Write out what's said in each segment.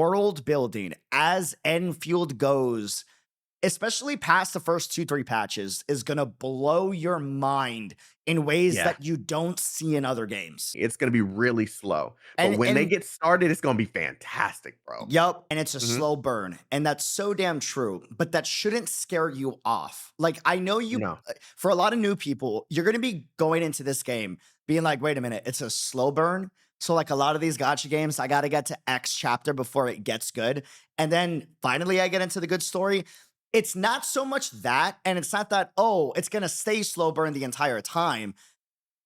world building as Enfield goes, especially past the first 2, 3 patches, is gonna blow your mind in ways Yeah. that you don't see in other games. It's gonna be really slow, but when they And get started, it's gonna be fantastic, bro. Yup, and it's a Mhm. slow burn, and that's so damn true, but that shouldn't scare you off. Like, I know No. for a lot of new people, you're gonna be going into this game being like, "Wait a minute, it's a slow burn?" So, like, a lot of these gacha games, I gotta get to X chapter before it gets good, and then finally I get into the good story. It's not so much that, and it's not that, "Oh, it's gonna stay slow burn the entire time."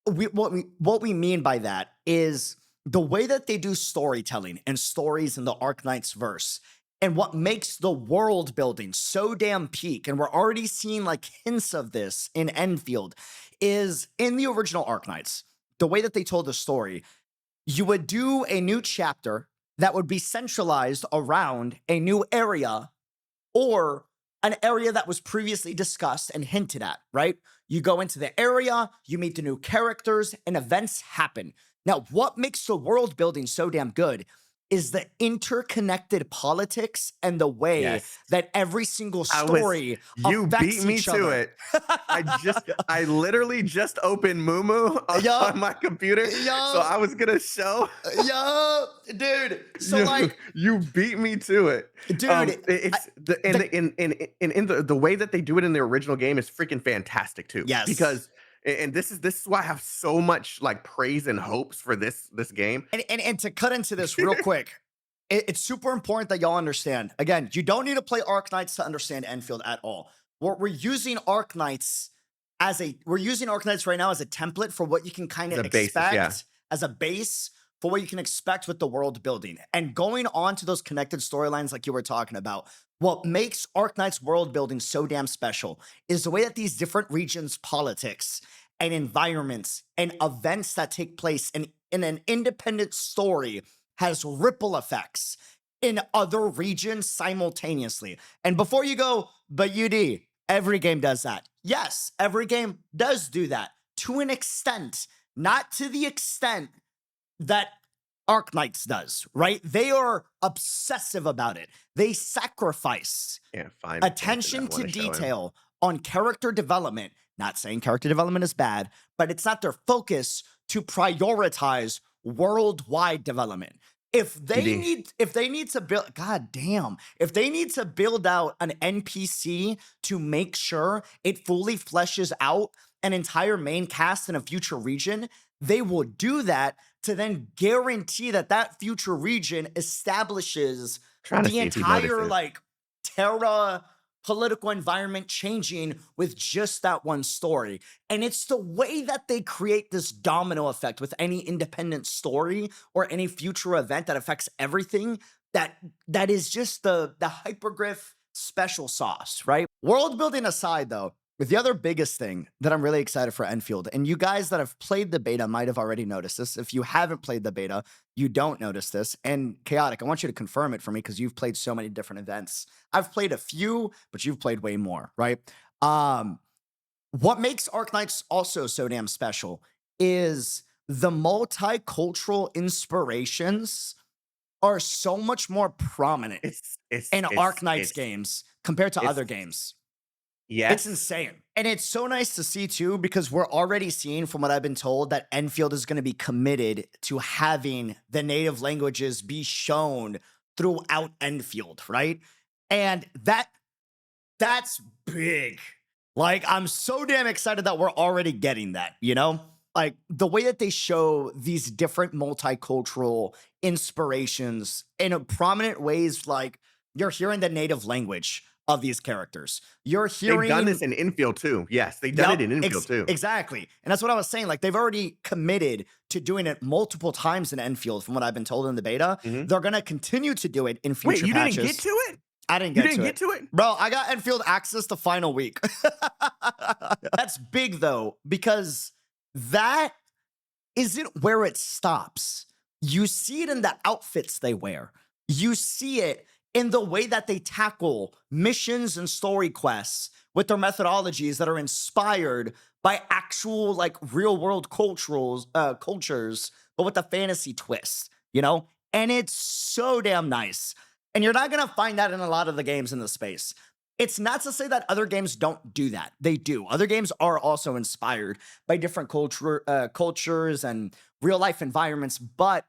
What we mean by that is the way that they do storytelling and stories in the Arknights verse, and what makes the world building so damn peak, and we're already seeing like hints of this in Enfield, is in the original Arknights, the way that they told the story, you would do a new chapter that would be centralized around a new area or an area that was previously discussed and hinted at, right? You go into the area, you meet the new characters, and events happen. Now, what makes the world building so damn good is the interconnected politics and the way Yes. that every single I was story You beat affects me each to other. it. I literally just opened Mumu Yup, on my computer, so yup, I was gonna show. yup, dude. So, You like, you beat me to it. dude, I, It's the and the the in the way that they do it in the original game is freaking fantastic too. yes. Because and this is why I have so much like praise and hopes for this game. And to cut into this real quick, it's super important that y'all understand. Again, you don't need to play Arknights to understand Enfield at all. We're using Arknights we're using Arknights right now as a template for what you can kind of The basis, yeah. expect as a base for what you can expect with the world building. And going on to those connected storylines like you were talking about, what makes Arknights world building so damn special is the way that these different regions' politics and environments and events that take place in an independent story has ripple effects in other regions simultaneously. And before you go, but UD, every game does that. Yes, every game does do that to an extent, not to the extent that Arknights does, right? They are obsessive about it. They sacrifice Can't find something attention I to want to show him. detail on character development. Not saying character development is bad, but it's not their focus to prioritize worldwide development. GD. If they need to build, god damn, if they need to build out an NPC to make sure it fully fleshes out an entire main cast in a future region, they will do that to then guarantee that that future region establishes Trying to the see if he entire notices. like Terra political environment changing with just that one story. And it's the way that they create this domino effect with any independent story or any future event that affects everything that is just the hypergriff special sauce, right? World building aside though, the other biggest thing that I'm really excited for Enfield, and you guys that have played the beta might have already noticed this. If you haven't played the beta, you don't notice this. And Chaotic, I want you to confirm it for me because you've played so many different events. I've played a few, but you've played way more, right? Um, what makes Arknights also so damn special is the multicultural inspirations are so much more prominent It's it's in it's Arknights it's games compared to it's other games. It's yes. insane. And it's so nice to see too, because we're already seeing from what I've been told that Enfield is going to be committed to having the native languages be shown throughout Enfield, right? And that's big. Like, I'm so damn excited that we're already getting that, you know? Like, the way that they show these different multicultural inspirations in a prominent ways, like, you're hearing the native language of these characters. You're They've done this hearing in Infield too. Yes, they've done it Yep, in Infield too. exactly. And that's what I was saying. Like, they've already committed to doing it multiple times in Enfield, from what I've been told in the beta. Mhm. They're gonna continue to do it in Wait, future you didn't get patches. to it? I didn't You get didn't to get it. to it? Bro, I got Enfield access the final week. That's big though, because that isn't where it stops. You see it in the outfits they wear. You see it in the way that they tackle missions and story quests with their methodologies that are inspired by actual like real world cultures, but with a fantasy twist, you know? And it's so damn nice. And you're not going to find that in a lot of the games in the space. It's not to say that other games don't do that. They do. Other games are also inspired by different cultures and real life environments, but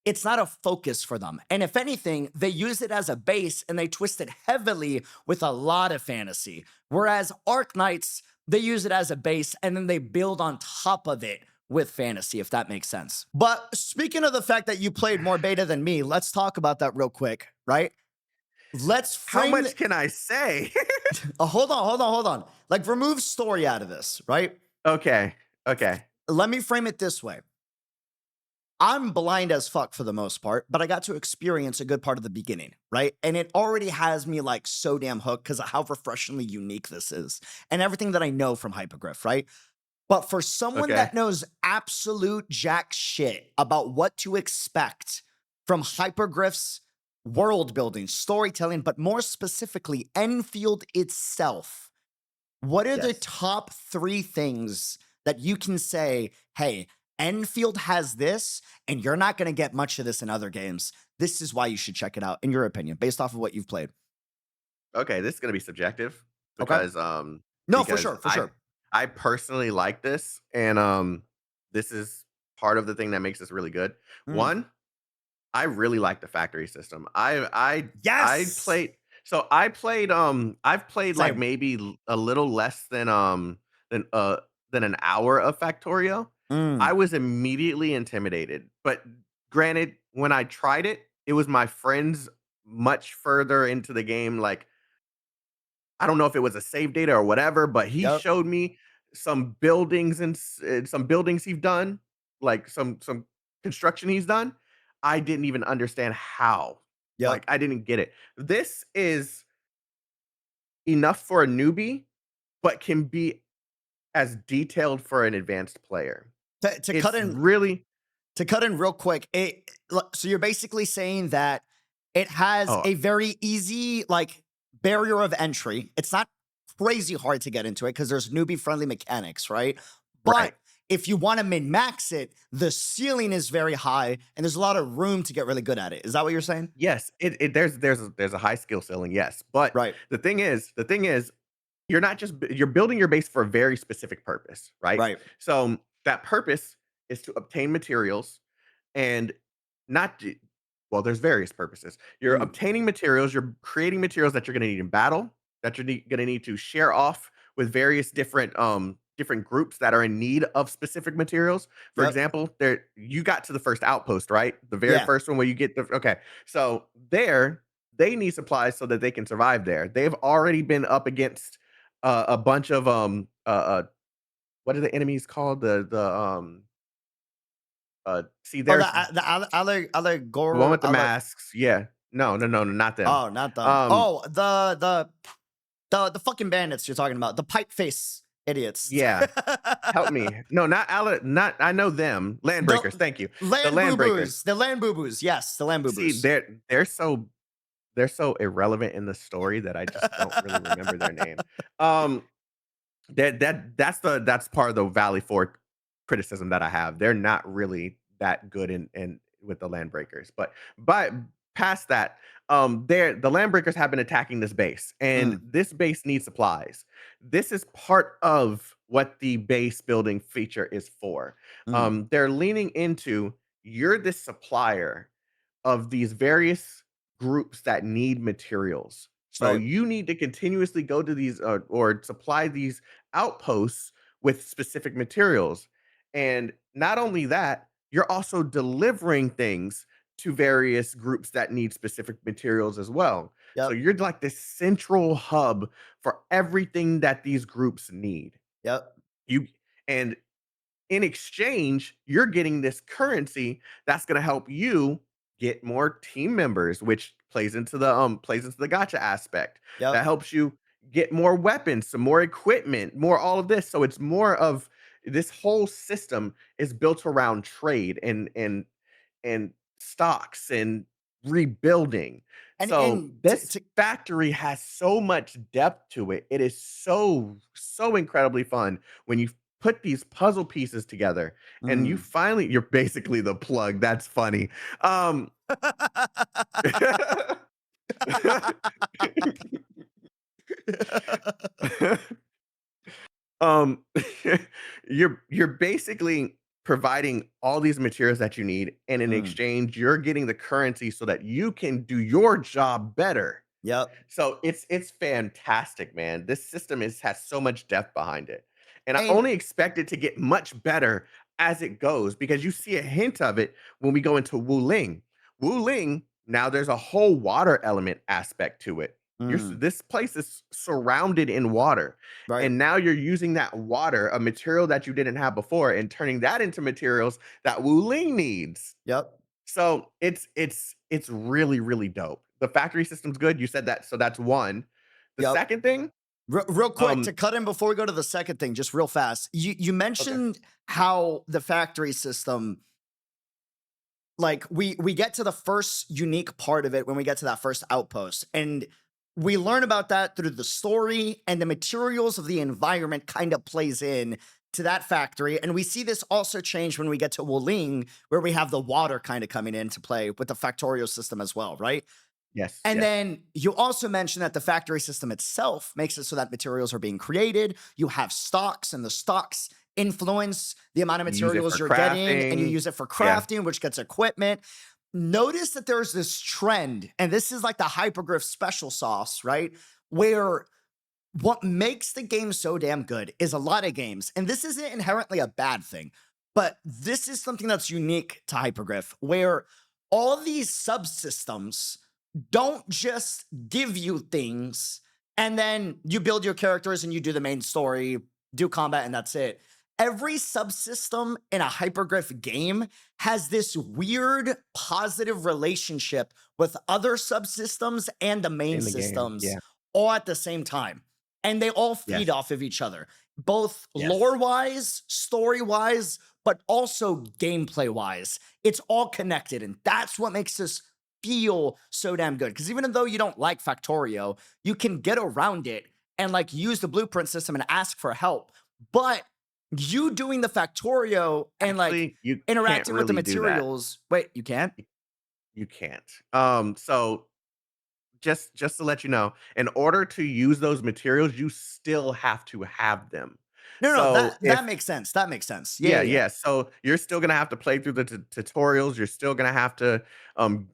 it's not a focus for them. And if anything, they use it as a base and they twist it heavily with a lot of fantasy. Whereas Arknights, they use it as a base and then they build on top of it with fantasy, if that makes sense. But speaking of the fact that you played more beta than me, let's talk about that real quick, right? Let's How frame the, much can I say? hold on. Like remove story out of this, right? Okay. Okay. Let me frame it this way. I'm blind as fuck for the most part, but I got to experience a good part of the beginning, right? And it already has me like so damn hooked because of how refreshingly unique this is and everything that I know from Hypogryph, right? But for someone Okay. that knows absolute jack shit about what to expect from Hypergriff's world building, storytelling, but more specifically, Enfield itself, what are the Yes. top 3 things that you can say, hey, Enfield has this, and you're not going to get much of this in other games. This is why you should check it out, in your opinion, based off of what you've played. Okay, this is gonna be subjective Okay. because No, for sure, for sure. I personally like this, and this is part of the thing that makes this really good. Mm. One, I really like the factory system. I Yes. played so I played I've played like Same. maybe a little less than uh than an hour of Factorio. I Mm. was immediately intimidated. But granted, when I tried it, it was my friends much further into the game. Like, I don't know if it was a save data or whatever, but he Yep. showed me some buildings and some buildings he's done, like some construction he's done. I didn't even understand how. Like, Yep. I didn't get it. This is enough for a newbie, but can be as detailed for an advanced player. To cut It's in really real quick, so you're basically saying that it has oh, a very easy like barrier of entry. It's not crazy hard to get into it because there's newbie friendly mechanics, right? right. But if you want to min max it, the ceiling is very high and there's a lot of room to get really good at it. Is that what you're saying? Yes, there's a high skill ceiling, yes. But Right. the thing is, you're not just you're building your base for a very specific purpose, right? Right. So that purpose is to obtain materials and not j- well, there's various purposes. You're Mm. obtaining materials, you're creating materials that you're going to need in battle, that you're going to need to share off with various different groups that are in need of specific materials. For Yep. example, there you got to the first outpost, right? The very Yeah. first one where you get the okay. So there they need supplies so that they can survive there. They've already been up against a bunch of what are the enemies called? See, Oh, there's other the one gore, with the masks. Yeah. No, no, no, no, not them. oh, not them. Um, Oh, the fucking bandits you're talking about, the pipe face idiots. yeah. Help me. No, not I know them. Land The breakers. Thank you. The land boo land breakers. boos, the land boo boos. Yes, the land boo See, boos. they're so irrelevant in the story that I just don't really remember their name. Um, that's part of the Valley Fork criticism that I have. They're not really that good in with the land breakers. But past that, the land breakers have been attacking this base, and Mm, this base needs supplies. This is part of what the base building feature is for. mm, They're leaning into you're this supplier of these various groups that need materials. So right. you need to continuously go to these or supply these outposts with specific materials. And not only that, you're also delivering things to various groups that need specific materials as well. So Yep, you're like this central hub for everything that these groups need. yep. You and in exchange, you're getting this currency that's going to help you get more team members, which plays into the gotcha aspect. That Yep. helps you get more weapons, some more equipment, more all of this. So it's more of this whole system is built around trade and stocks and rebuilding. So And this factory has so much depth to it. It is so incredibly fun when you put these puzzle pieces together and mm, you're basically the plug. That's funny. um you're basically providing all these materials that you need, and in Mm, exchange you're getting the currency so that you can do your job better. yep. So it's fantastic, man. This system has so much depth behind it. And I And only expect it to get much better as it goes, because you see a hint of it when we go into Wu Ling. Wu Ling, now there's a whole water element aspect to it. mm, This place is surrounded in water. right. And now you're using that water, a material that you didn't have before, and turning that into materials that Wu Ling needs. Yep. So it's really, really dope. The factory system's good. You said that, so that's one. The Yep. second thing, Real quick to um, cut in before we go to the second thing, just real fast. You okay, mentioned how the factory system, like we get to the first unique part of it when we get to that first outpost, and we learn about that through the story, and the materials of the environment kind of plays in to that factory. And we see this also change when we get to Woling, where we have the water kind of coming into play with the factorial system as well, right? yes, And yes. then you also mentioned that the factory system itself makes it so that materials are being created. You have stocks, and the stocks influence the amount of You use it materials for you're getting, and you crafting. use it for Yeah, crafting, which gets equipment. Notice that there's this trend, and this is like the hypergriff special sauce, right? Where what makes the game so damn good is a lot of games, and this isn't inherently a bad thing, but this is something that's unique to hypergriff, where all these subsystems don't just give you things and then you build your characters and you do the main story, do combat, and that's it. Every subsystem in a hypergriff game has this weird positive relationship with other subsystems and the main in the game. systems Yeah. all at the same time. And they all feed Yes. off of each other, both lore Yes. wise, story wise, but also gameplay wise. It's all connected. And that's what makes this feel so damn good. Because even though you don't like Factorio, you can get around it and like use the blueprint system and ask for help. But you doing the Factorio and like Actually, you can't interacting with the really do that. materials. Wait, you can't? You you can't. So just to let you know, in order to use those materials, you still have to have them. No, no, So that if makes sense. That makes sense. Yeah, Yeah, yeah, yeah. yeah. So you're still gonna have to play through the tutorials. You're still gonna have to um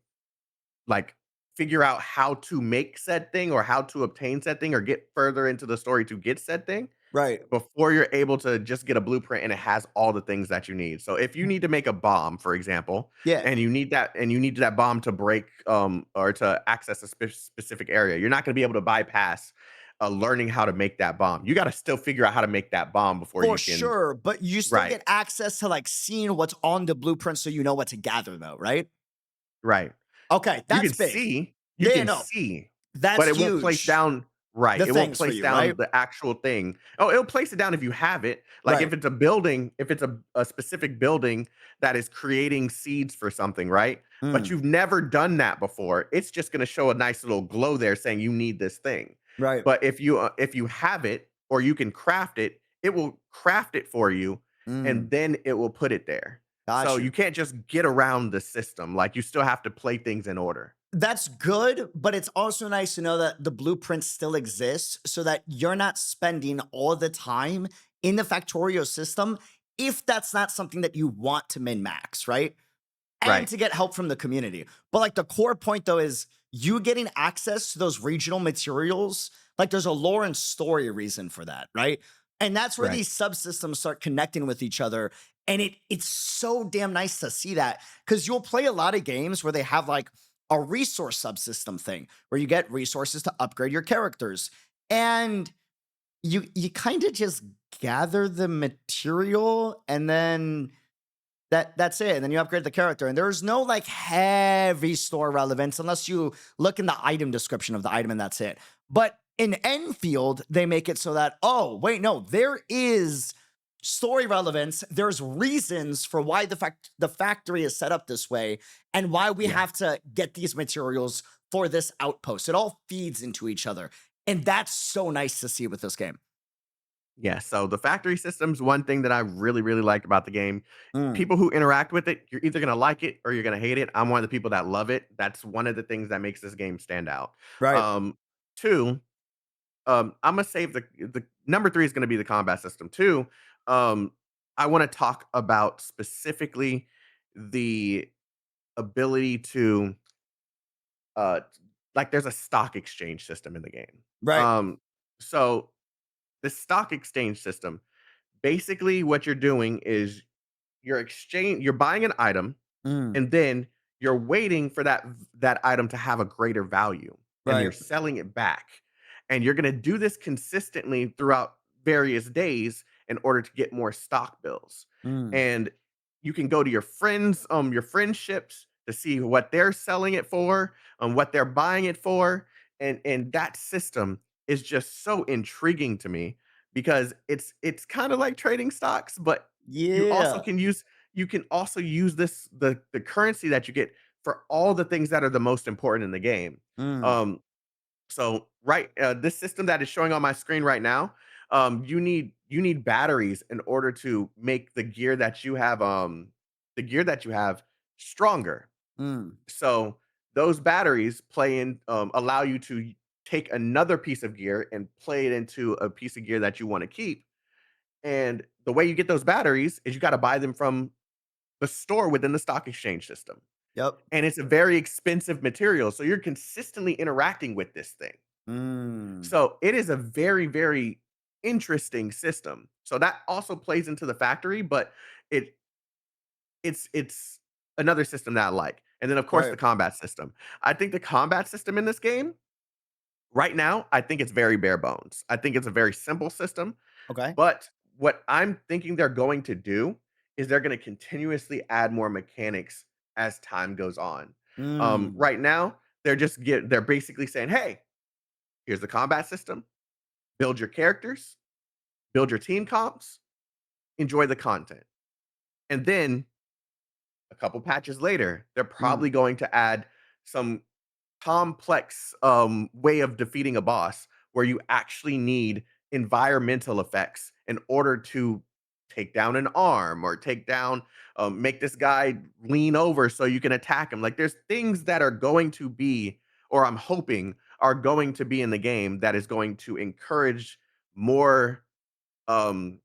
like figure out how to make said thing, or how to obtain said thing, or get further into the story to get said thing Right. before you're able to just get a blueprint and it has all the things that you need. So if you need to make a bomb, for example, Yeah. and you need that bomb to break or to access a specific area, you're not going to be able to bypass learning how to make that bomb. You got to still figure out how to make that bomb before For you can. sure, but you still Right. get access to, like, seeing what's on the blueprint so you know what to gather though, right? Right. Okay, that's big. You Yeah, can no, see, but that's it won't place huge. down. Right, The it won't things for place you, right? down the actual thing. Oh, it'll place it down if you have it. Like, Right. if it's a building, if it's a specific building that is creating seeds for something, right? But Mm, you've never done that before, it's just gonna show a nice little glow there saying you need this thing. right. But if you have it or you can craft it, it will craft it for you, and Mm, then it will put it there. So got you you. can't just get around the system, like, you still have to play things in order. That's good, but it's also nice to know that the blueprint still exists so that you're not spending all the time in the Factorio system if that's not something that you want to min-max, right? And Right. to get help from the community. But like the core point though is you getting access to those regional materials, like there's a lore and story reason for that, right? And that's where Right. these subsystems start connecting with each other. And it's so damn nice to see that because you'll play a lot of games where they have like a resource subsystem thing where you get resources to upgrade your characters. And you kind of just gather the material and then that's it, and then you upgrade the character, and there's no, like, heavy store relevance unless you look in the item description of the item, and that's it. But in Enfield, they make it so that, "Oh, wait, no, there is story relevance, there's reasons for why the factory is set up this way, and why we Yeah. have to get these materials for this outpost." It all feeds into each other, and that's so nice to see with this game. Yeah, so the factory system's one thing that I really, really like about the game. Mm, People who interact with it, you're either gonna like it or you're gonna hate it. I'm one of the people that love it. That's one of the things that makes this game stand out. right, Um, 2, Imma save the number 3 is gonna be the combat system. 2, um, I wanna talk about specifically the ability to, uh, like, there's a stock exchange system in the game. right, So the stock exchange system, basically what you're doing is you're buying an item, mm, and then you're waiting for that item to have a greater value, and you're right, selling it back. And you're gonna do this consistently throughout various days in order to get more stock bills. mm, And you can go to your friendships to see what they're selling it for, what they're buying it for, and that system is just so intriguing to me because it's kinda like trading stocks, but you also yeah, can use you can also use the currency that you get for all the things that are the most important in the game. mm, Um, this system that is showing on my screen right now, you need batteries in order to make the gear that you have stronger. mm, So those batteries allow you to take another piece of gear and play it into a piece of gear that you want to keep. And the way you get those batteries is you got to buy them from the store within the stock exchange system. yep, And it's a very expensive material. So you're consistently interacting with this thing. mm, So it is a very, very interesting system. So that also plays into the factory, but it it's another system that I like. And then of course right, the combat system. I think the combat system in this game right now, I think it's very bare bones. I think it's a very simple system. okay, But what I'm thinking they're going to do is they're gonna continuously add more mechanics as time goes on. mm, Right now, they're basically saying, "Hey, here's the combat system. Build your characters, build your team comps, enjoy the content." And then a couple patches later, they're mm, probably going to add some complex way of defeating a boss where you actually need environmental effects in order to take down an arm or make this guy lean over so you can attack him. Like there's things that are going to be, or I'm hoping are going to be in the game that is going to encourage more um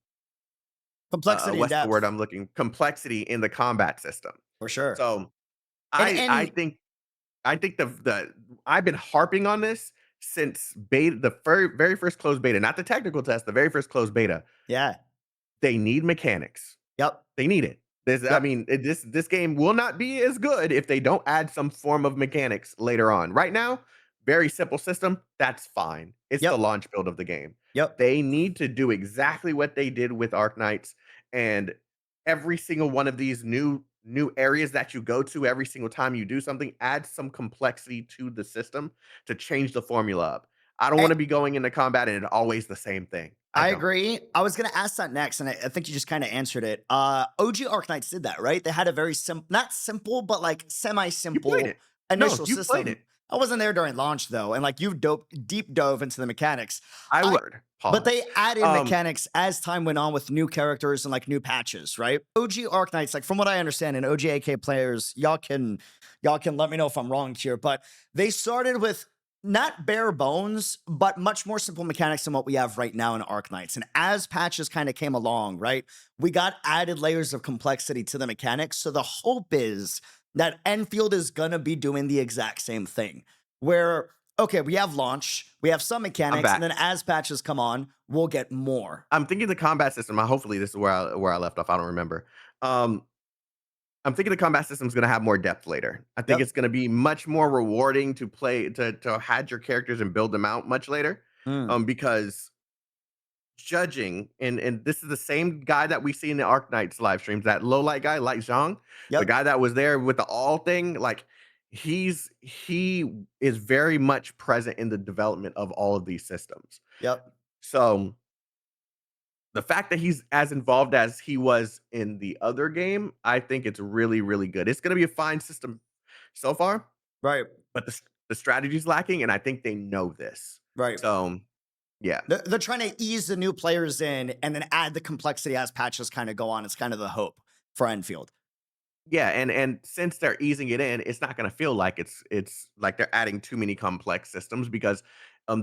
complexity and what's the word depth, I'm looking complexity in the combat system. for sure, So and I and think the I've been harping on this since very first closed beta, not the technical test, the very first closed beta. yeah, They need mechanics. yep, They need it. I yep, mean, this game will not be as good if they don't add some form of mechanics later on. Right now, very simple system. That's fine. It's the yep, launch build of the game. yep. They need to do exactly what they did with Arknights, and every single one of these new areas that you go to every single time you do something, add some complexity to the system to change the formula up. I don't want to be going into combat and it always the same thing. I I don't. agree. I was gonna ask that next, and I think you just kind of answered it. OG Arknights did that, right? They had a very simple, not simple, but like You played semi-simple it. No, initial you played system. it. I wasn't there during launch though, and like you deep dove into the mechanics. I I would but they pause. added Um, mechanics as time went on with new characters and like new patches, right? OG Arknights, like from what I understand, and OG AK players, y'all can let me know if I'm wrong here, but they started with not bare bones, but much more simple mechanics than what we have right now in Arknights. And as patches kind of came along, right, we got added layers of complexity to the mechanics. So the hope is that Enfield is gonna be doing the exact same thing, where okay, we have launch, we have some I'm mechanics, and back. then as patches come on, we'll get more. I'm thinking the combat system. Hopefully, this is where I left off. I don't remember. Um, I'm thinking the combat system is going to have more depth later. I think Yep. it's going to be much more rewarding to play to had your characters and build them out much later. Mm. Because judging and this is the same guy that we see in the Arc Knights live streams, that low light guy, Light Zhang, the Yep. guy that was there with the all thing, like he is very much present in the development of all of these systems. Yep. So the fact that he's as involved as he was in the other game, I think it's really, really good. It's gonna be a fine system so far, Right. but the strategy's lacking, and I think they know this. Right. So Yeah. They're trying to ease the new players in and then add the complexity as patches kind of go on. It's kind of the hope for Enfield. Yeah, and since they're easing it in, it's not gonna feel like it's like they're adding too many complex systems because,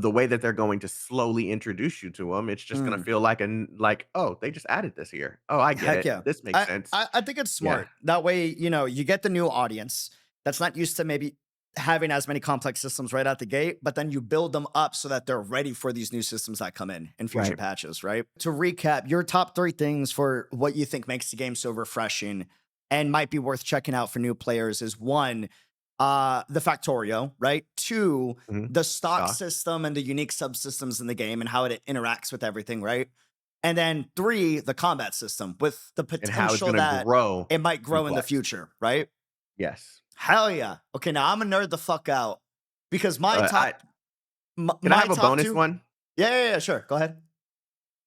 the way that they're going to slowly introduce you to them, it's just gonna Mm. feel like like, "Oh, they just added this here. Oh, I get Heck it. yeah. This makes I, sense." I think it's Yeah, smart. That way, you get the new audience that's not used to maybe having as many complex systems right out the gate, but then you build them up so that they're ready for these new systems that come in future right. patches, right? To recap, your top three things for what you think makes the game so refreshing and might be worth checking out for new players is one, the Factorio, right? Two, Mhm. the stock Stock, system and the unique subsystems in the game and how it interacts with everything, right? And then three, the combat system with the and how it's potential gonna that grow it might grow in the complex. future, right? Yes. Hell yeah. Okay, now I'm a nerd the fuck out because my I top, Can I my have a top bonus two. one? Yeah, yeah, yeah, sure. Go ahead.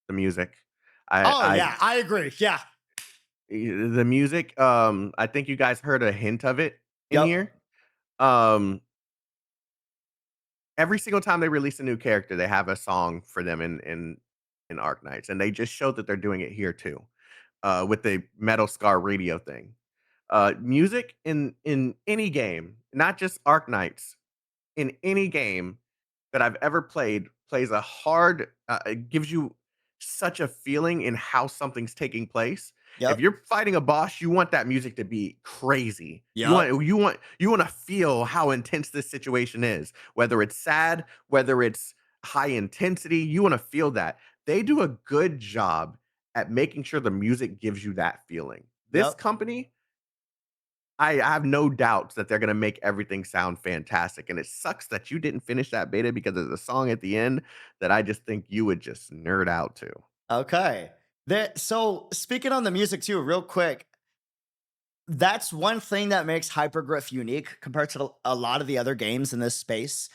The music. Oh yeah, I agree. Yeah. The music, I think you guys heard a hint of it in Yep. here. Um, every single time they release a new character, they have a song for them in Arknights, and they just showed that they're doing it here too, with the Metal Scar radio thing. Music in any game, not just Arknights, in any game that I've ever played plays a hard it gives you such a feeling in how something's taking place. If Yep. you're fighting a boss, you want that music to be crazy. Yep. You want to feel how intense this situation is. Whether it's sad, whether it's high intensity, you want to feel that. They do a good job at making sure the music gives you that feeling. This Yep. company, I have no doubts that they're gonna make everything sound fantastic, and it sucks that you didn't finish that beta because there's a song at the end that I just think you would just nerd out to. Okay. So speaking on the music too, real quick, that's one thing that makes Hypergriff unique compared to a lot of the other games in this space.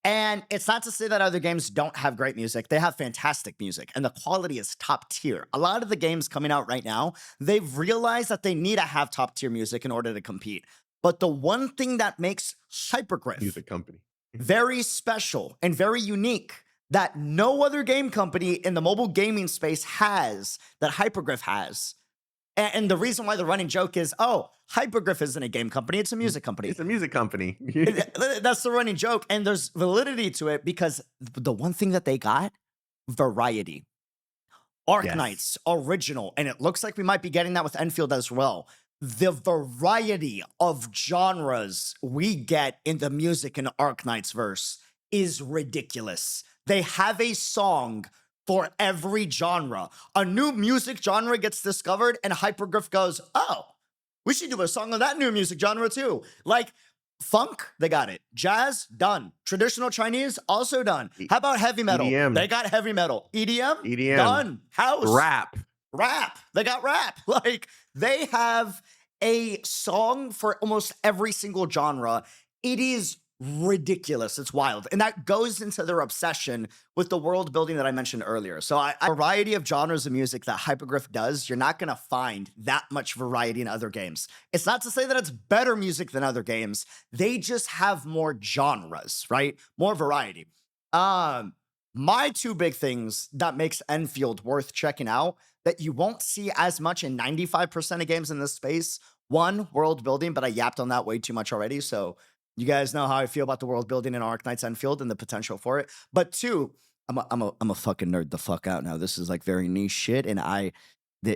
And it's not to say that other games don't have great music. They have fantastic music, and the quality is top tier. A lot of the games coming out right now, they've realized that they need to have top tier music in order to compete. But the one thing that makes Hypergriff Music company. very special and very unique that no other game company in the mobile gaming space has, that Hypergriff has. And the reason why the running joke is, oh, Hypergriff isn't a game company, it's a music company. It's a music company. That's the running joke. And there's validity to it because the one thing that they got, variety. Yes. Arknights original, and it looks like we might be getting that with Enfield as well. The variety of genres we get in the music in Arknights verse is ridiculous. They have a song for every genre. A new music genre gets discovered, and Hypergriff goes, "Oh, we should do a song of that new music genre too." Like funk, they got it. Jazz, done. Traditional Chinese, also done. E How about heavy metal? EDM, They got heavy metal. EDM, EDM, done. House, rap. rap. They got rap. Like they have a song for almost every single genre. It is ridiculous. It's wild. And that goes into their obsession with the world building that I mentioned earlier. So a variety of genres of music that Hypergriff does, you're not going to find that much variety in other games. It's not to say that it's better music than other games. They just have more genres, right? More variety. Um, my two big things that makes Enfield worth checking out that you won't see as much in 95% of games in this space. One, world building, but I yapped on that way too much already. So you guys know how I feel about the world building in Arknights Endfield and the potential for it. But two, I'm a fucking nerd the fuck out now. This is like very niche shit, and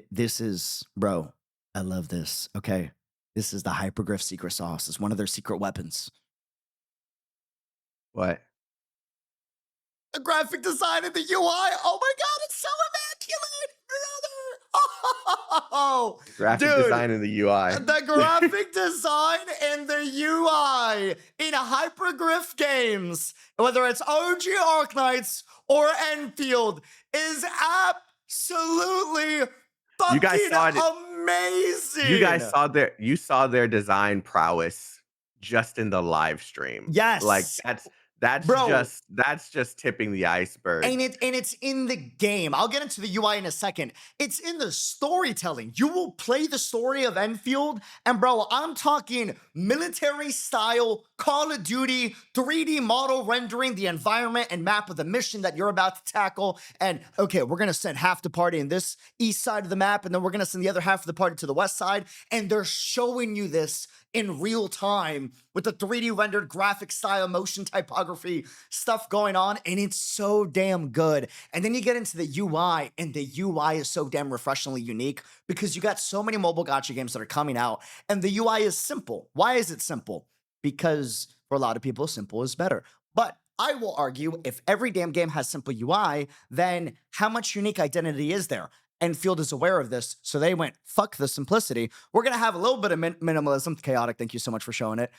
this is, bro. I love this. Okay, this is the Hypergriff secret sauce. It's one of their secret weapons. What? The graphic design and the UI. Oh my god, it's so immaculate, brother. Oh, Graphic dude. design in the UI. The graphic design and the UI in Hypergriff games, whether it's OG Arknights or Enfield, is absolutely You guys fucking saw it. amazing. You saw their design prowess just in the live stream. Like Yes. Bro, that's just tipping the iceberg. and it's in the game. I'll get into the UI in a second. It's in the storytelling. You will play the story of Enfield, and bro, I'm talking military style Call of Duty 3D model rendering the environment and map of the mission that you're about to tackle. And okay, we're gonna send half the party in this east side of the map, and then we're gonna send the other half of the party to the west side. And they're showing you this in real time with the 3D rendered graphic style, motion typography stuff going on, and it's so damn good. And then you get into the UI, and the UI is so damn refreshingly unique because you got so many mobile gacha games that are coming out, and the UI is simple. Why is it simple? Because for a lot of people, simple is better. But I will argue if every damn game has simple UI, then how much unique identity is there? Enfield is aware of this, so they went, fuck the simplicity. We're gonna have a little bit of minimalism. Chaotic, thank you so much for showing it.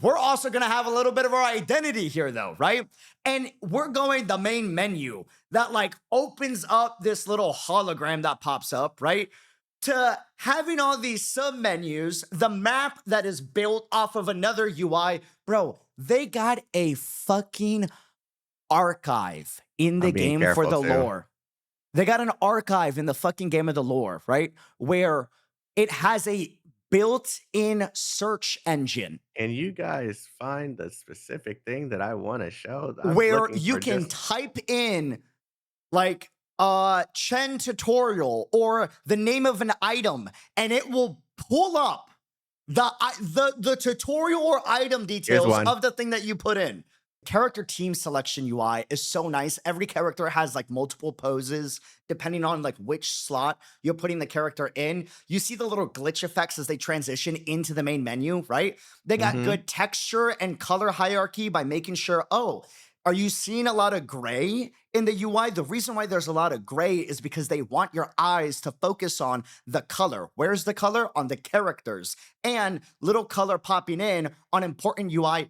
We're also gonna have a little bit of our identity here, though, right? And we're going the main menu that like opens up this little hologram that pops up, right? To having all these sub menus, the map that is built off of another UI, bro. They got a fucking archive in the I'm being game for careful the too. lore. They got an archive in the fucking game of the lore, right? Where it has a built-in search engine Can you guys find the specific thing that I wanna show? I'm where looking you for can just type in like Chen tutorial or the name of an item and it will pull up the tutorial or item here's details one. of the thing that you put in. Character team selection UI is so nice. Every character has like multiple poses depending on like which slot you're putting the character in. You see the little glitch effects as they transition into the main menu, right? They got Mhm. good texture and color hierarchy by making sure, oh, are you seeing a lot of gray in the UI? The reason why there's a lot of gray is because they want your eyes to focus on the color. Where's the color? On the characters. And little color popping in on important UI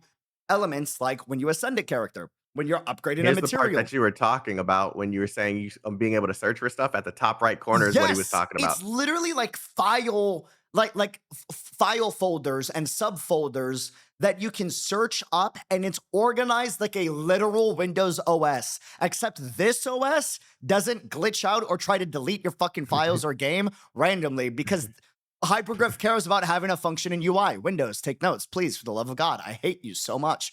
elements like when you ascend a character, when you're upgrading a Here's the part material. that you were talking about when you were saying being able to search for stuff at the top right corner is what he was Yes, talking about. it's literally like file folders and subfolders that you can search up and it's organized like a literal Windows OS. Except this OS doesn't glitch out or try to delete your fucking files or game randomly because Hypergraph cares about having a function in UI. Windows, take notes, please, for the love of God. I hate you so much.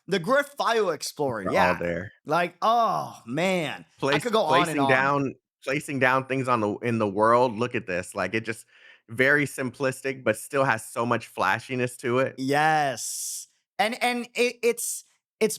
The Griff File Explorer, They're all yeah. there. Like, oh man, I Place could go on and placing on. down placing down things on the in the world. Look at this. Like, it just very simplistic, but still has so much flashiness to it. Yes. And it's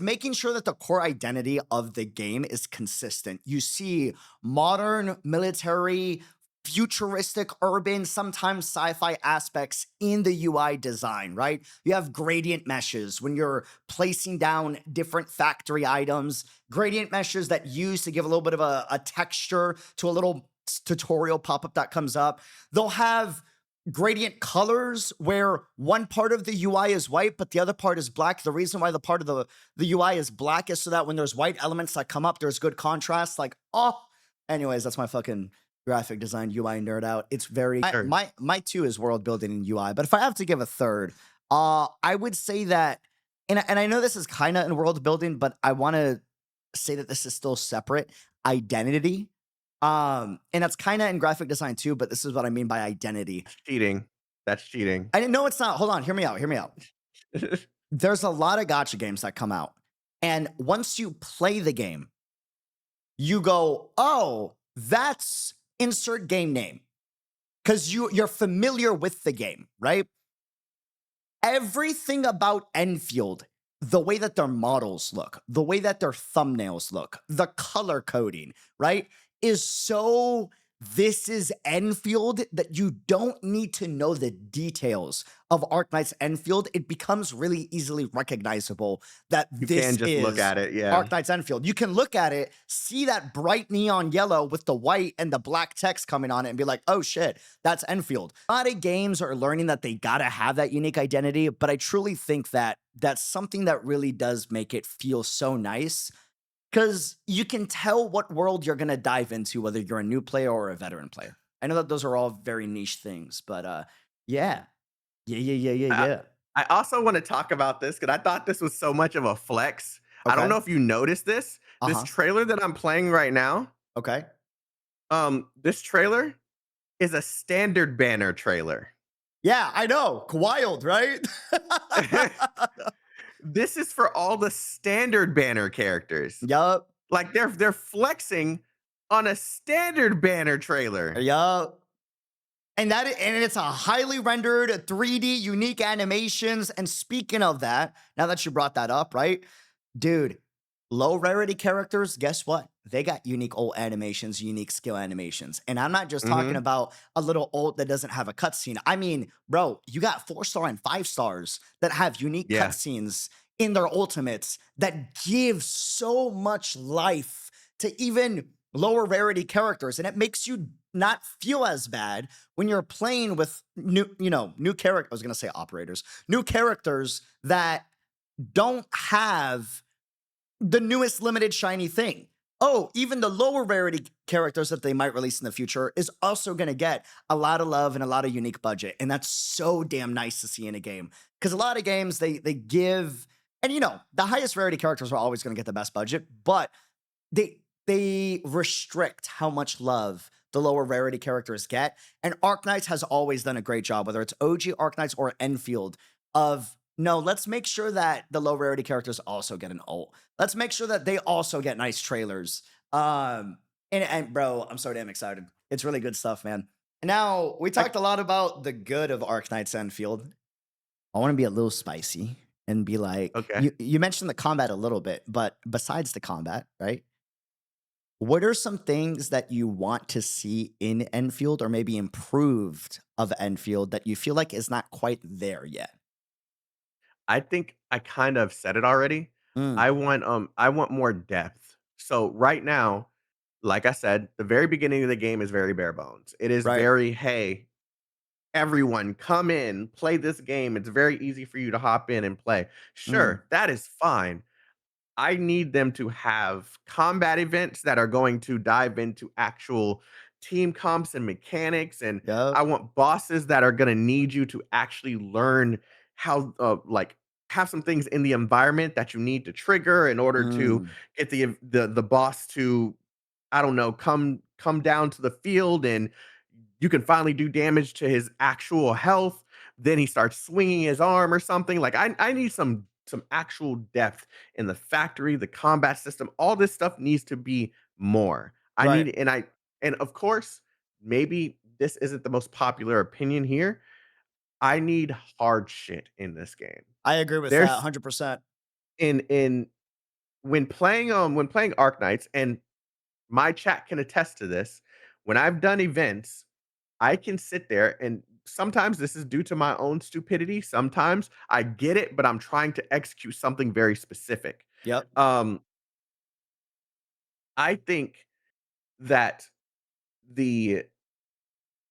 making sure that the core identity of the game is consistent. You see modern military, futuristic, urban, sometimes sci-fi aspects in the UI design, right? You have gradient meshes when you're placing down different factory items, gradient meshes that use to give a little bit of a texture to a little tutorial pop-up that comes up. They'll have gradient colors where one part of the UI is white, but the other part is black. The reason why the part of the UI is black is so that when there's white elements that come up, there's good contrast. Like, oh, anyways, that's my fucking graphic design UI nerd out. It's very Sure. my two is world building and UI, but if I have to give a third, I would say that, and I know this is kind of in world building, but I want to say that this is still separate identity. And that's kind of in graphic design too, but this is what I mean by identity. That's cheating. That's cheating. I didn't know it's not. Hold on, hear me out. Hear me out. There's a lot of gotcha games that come out. And once you play the game, you go, oh, that's insert game name. Because you're familiar with the game, right? Everything about Enfield, the way that their models look, the way that their thumbnails look, the color coding, right, is so this is Enfield that you don't need to know the details of Arknights Enfield. It becomes really easily recognizable that You this can just look is at it, yeah. Arknights Enfield. You can look at it, see that bright neon yellow with the white and the black text coming on it and be like, oh shit, that's Enfield. A lot of games are learning that they gotta have that unique identity, but I truly think that that's something that really does make it feel so nice because you can tell what world you're gonna dive into, whether you're a new player or a veteran player. I know that those are all very niche things, but yeah. Yeah, yeah, yeah, yeah, I yeah. I also want to talk about this because I thought this was so much of a flex. I don't Okay. know if you noticed this. This Uh-huh. trailer that I'm playing right now, Okay. this trailer is a standard banner trailer. Yeah, I know. Wild, right? This is for all the standard banner characters. Yup. Like they're flexing on a standard banner trailer. Yup. And it's a highly rendered 3D unique animations. And speaking of that, now that you brought that up, right? Dude, low rarity characters, guess what? They got unique ult animations, unique skill animations. And I'm not just talking Mhm. about a little ult that doesn't have a cutscene. I mean, bro, you got 4-star and 5-stars that have unique Yeah. cutscenes in their ultimates that give so much life to even lower rarity characters. And it makes you not feel as bad when you're playing with new characters. I was gonna say operators, new characters that don't have the newest limited shiny thing. Oh, even the lower rarity characters that they might release in the future is also going to get a lot of love and a lot of unique budget. And that's so damn nice to see in a game. Because a lot of games they give, and the highest rarity characters are always going to get the best budget, but they restrict how much love the lower rarity characters get. And Arknights has always done a great job, whether it's OG Arknights or Enfield, of no, let's make sure that the low rarity characters also get an ult. Let's make sure that they also get nice trailers. And bro, I'm so damn excited. It's really good stuff, man. Now, we I talked a lot about the good of Arknights Endfield. I want to be a little spicy and be like, okay. you mentioned the combat a little bit, but besides the combat, right? What are some things that you want to see in Enfield or maybe improved of Enfield that you feel like is not quite there yet? I think I kind of said it already. Mm, I want more depth. So right now, like I said, the very beginning of the game is very bare bones. It is right. very, hey, everyone come in, play this game. It's very easy for you to hop in and play. Mm, Sure, that is fine. I need them to have combat events that are going to dive into actual team comps and mechanics, and I yep. want bosses that are gonna need you to actually learn how, have some things in the environment that you need to trigger in order to Mm, get the boss to, I don't know, come down to the field and you can finally do damage to his actual health. Then he starts swinging his arm or something. Like I need some actual depth in the factory, the combat system. All this stuff needs to be more. I right. need and of course, maybe this isn't the most popular opinion here. I need hard shit in this game. I agree with that There's 100%. in when playing Arknights, and my chat can attest to this. When I've done events, I can sit there and sometimes this is due to my own stupidity. Sometimes I get it, but I'm trying to execute something very specific. Yep. Um, I think that the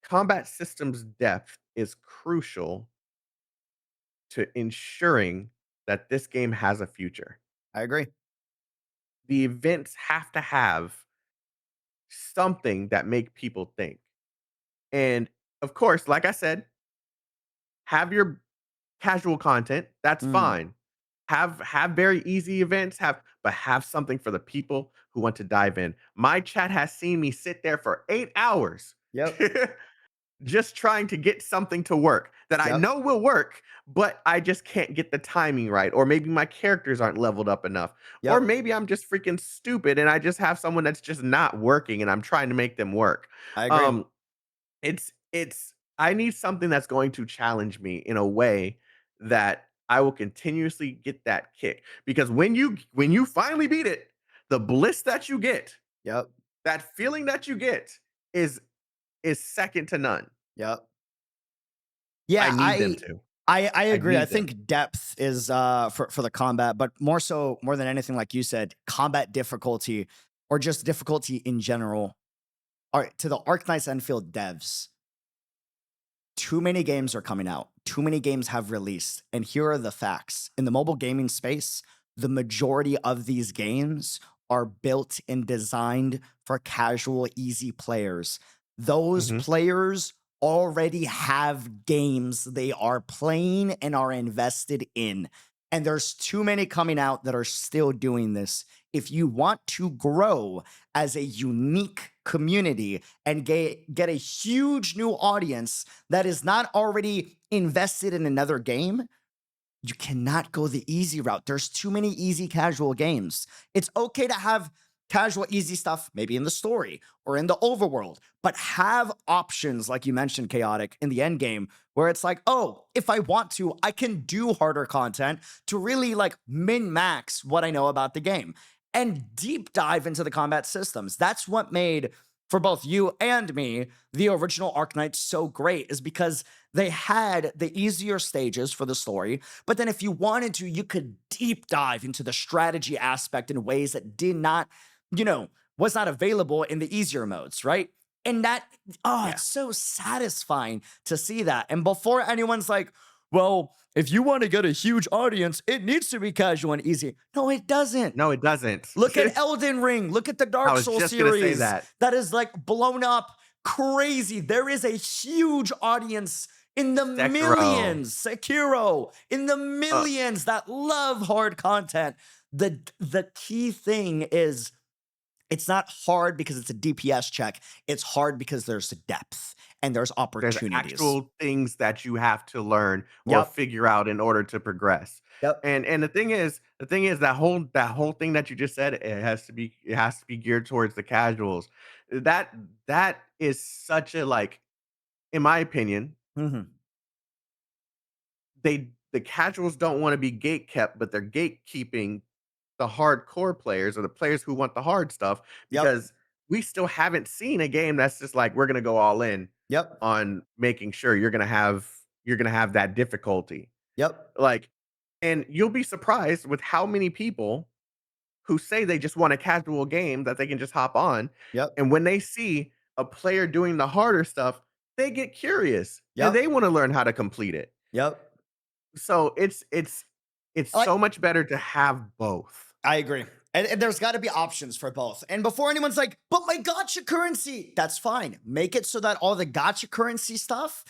combat system's depth is crucial to ensuring that this game has a future. I agree. The events have to have something that make people think. And of course, like I said, have your casual content, that's Mm, fine. Have very easy events, but have something for the people who want to dive in. My chat has seen me sit there for 8 hours yep. just trying to get something to work that I Yep. know will work, but I just can't get the timing right, or maybe my characters aren't leveled up enough, or Yep. maybe I'm just freaking stupid and I just have someone that's just not working and I'm trying to make them work. I agree. Um, it's I need something that's going to challenge me in a way that I will continuously get that kick, because when you finally beat it, the bliss that you get, Yep. that feeling that you get is is second to none. Yep. I Yeah, need them to. I I agree. I need them. think depth is for the combat, but more than anything, like you said, combat difficulty or just difficulty in general. All right, to the Arknights Enfield devs, too many games are coming out. Too many games have released. And here are the facts. In the mobile gaming space, the majority of these games are built and designed for casual, easy players. Those Mhm. players already have games they are playing and are invested in. And there's too many coming out that are still doing this. If you want to grow as a unique community and get a huge new audience that is not already invested in another game, you cannot go the easy route. There's too many easy casual games. It's okay to have casual easy stuff, maybe in the story or in the overworld, but have options like you mentioned, Chaotic, in the end game where it's like, oh, if I want to, I can do harder content to really like min max what I know about the game and deep dive into the combat systems. That's what made, for both you and me, the original Arknights so great, is because they had the easier stages for the story, but then if you wanted to, you could deep dive into the strategy aspect in ways that did not, was not available in the easier modes, right? And that, oh, Yeah. it's so satisfying to see that. And before anyone's like, well, if you want to get a huge audience, it needs to be casual and easy. No, it doesn't. No, it doesn't. Look at Elden Ring. Look at the I Dark was Souls just gonna say series that. that is like blown up crazy. There is a huge audience in the Sekiro. millions, Sekiro, in the Uh, millions that love hard content. The key thing is it's not hard because it's a DPS check. It's hard because there's depth and there's there's opportunities. actual things that you have to learn or Yep. figure out in order to progress. Yep. And the thing is that whole thing that you just said, it has to be geared towards the casuals. That is such a, like, in my opinion, Hmm. the casuals don't want to be gate kept, but they're gatekeeping the hardcore players or the players who want the hard stuff, Yep. because we still haven't seen a game that's just like, we're gonna go all in Yep. on making sure you're gonna have that difficulty. Yep. Like, and you'll be surprised with how many people who say they just want a casual game that they can just hop on, Yep. and when they see a player doing the harder stuff, they get curious and Yep. they want to learn how to complete it. Yep. So it's Like, so much better to have both. I agree. And there's got to be options for both. And before anyone's like, but my gotcha currency, that's fine. Make it so that all the gotcha currency stuff,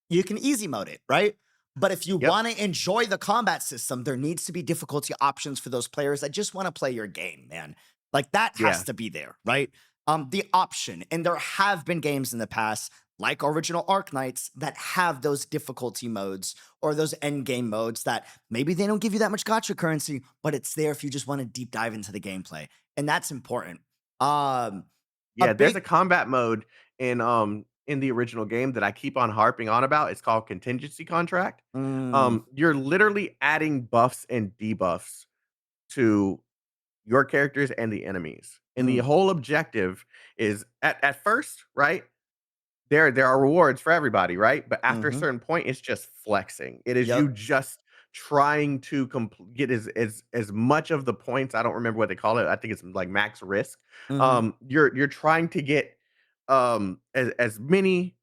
you can easy mode it, right? But if you Yep. want to enjoy the combat system, there needs to be difficulty options for those players that just want to play your game, man. Like that has Yeah. to be there, right? The option. And there have been games in the past, like original Arknights, that have those difficulty modes or those end game modes that maybe they don't give you that much gotcha currency, but it's there if you just want to deep dive into the gameplay. And that's important. Um, a Yeah, there's a big combat mode in the original game that I keep on harping on about. It's called contingency contract. mm, You're literally adding buffs and debuffs to your characters and the enemies. And the mm, whole objective is, at first, right? There are rewards for everybody, right? But after a mhm. certain point, it's just flexing. It is you Yep. just trying to get as much of the points. I don't remember what they call it. I think it's like max risk. Mhm. You're trying to get as many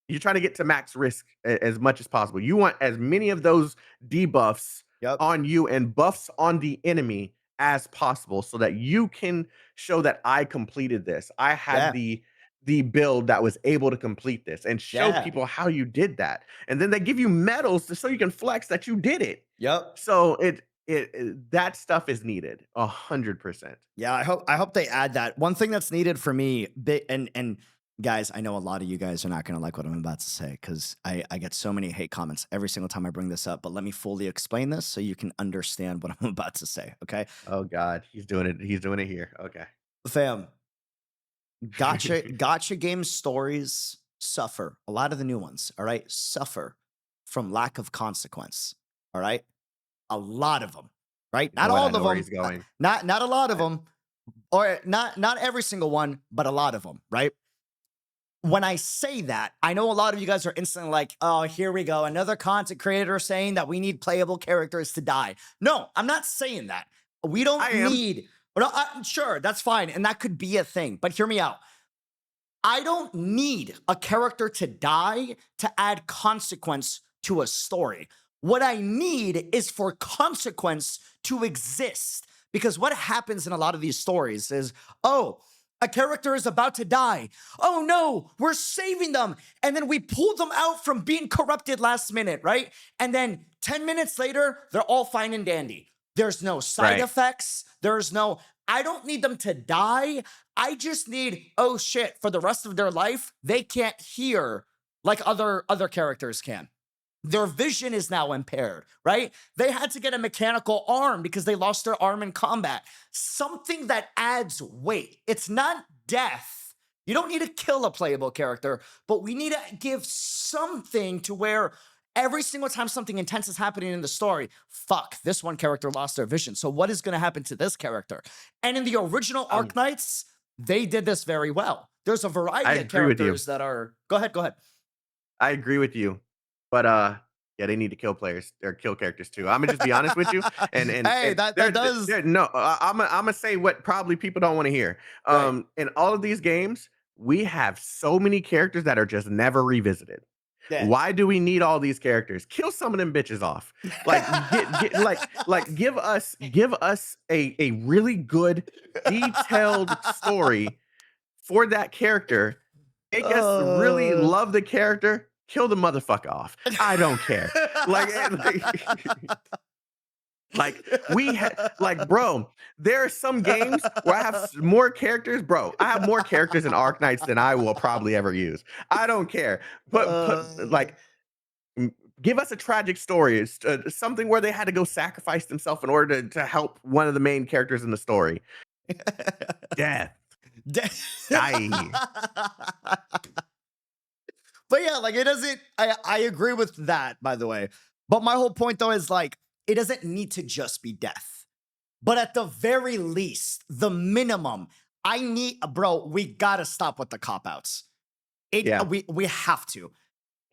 you're trying to get to max risk as much as possible. You want as many of those debuffs Yep. on you and buffs on the enemy as possible so that you can show that I completed this. I had Yeah. the build that was able to complete this, and show Yeah. people how you did that. And then they give you medals so you can flex that you did it. Yep. So that stuff is needed 100%. Yeah, I hope they add that. One thing that's needed for me, and guys, I know a lot of you guys are not gonna like what I'm about to say because I get so many hate comments every single time I bring this up. But let me fully explain this so you can understand what I'm about to say. Okay, Oh god, he's doing it. He's doing it here. Okay. fam, gotcha game stories suffer. A lot of the new ones, all right, suffer from lack of consequence. All right, a lot of them, right? Not know what? I all know of where them. he's going. Not a lot of I them, or not every single one, but a lot of them, right? When I say that, I know a lot of you guys are instantly like, oh, here we go. Another content creator saying that we need playable characters to die. No, I'm not saying that. We don't I am. need, no, sure, that's fine. And that could be a thing. But hear me out. I don't need a character to die to add consequence to a story. What I need is for consequence to exist. Because what happens in a lot of these stories is, oh, A character is about to die. Oh no, we're saving them. And then we pull them out from being corrupted last minute, right? And then 10 minutes later, they're all fine and dandy. There's no side Right. effects. I don't need them to die. I just need, oh shit, for the rest of their life, they can't hear like other characters can. Their vision is now impaired, right? They had to get a mechanical arm because they lost their arm in combat. Something that adds weight. It's not death. You don't need to kill a playable character, but we need to give something to where every single time something intense is happening in the story, fuck, this one character lost their vision. So what is going to happen to this character? And in the original Um, Arknights, they did this very well. There's a I variety of agree with you. characters that are. Go ahead, go ahead. I agree with you. But yeah, they need to kill players or kill characters too. I'm gonna just be honest with you. Hey, And that does. no, I'm gonna say what probably people don't want to hear. Right. In all of these games, we have so many characters that are just never revisited. Yeah. Why do we need all these characters? Kill some of them bitches off. Like get like give us a really good detailed story for that character. Make us really Uh. love the character. Kill the motherfucker off. I don't care. Like, like like, bro. There are some games where I have more characters, bro. I have more characters in Arknights than I will probably ever use. I don't care. But Uh. like, mm, give us a tragic story. It's, something where they had to go sacrifice themselves in order to help one of the main characters in the story. Death, Da- die. But yeah, like it doesn't. I agree with that, by the way. But my whole point though is like it doesn't need to just be death. But at the very least, the minimum, I need, bro. We gotta stop with the cop outs. Yeah. We have to.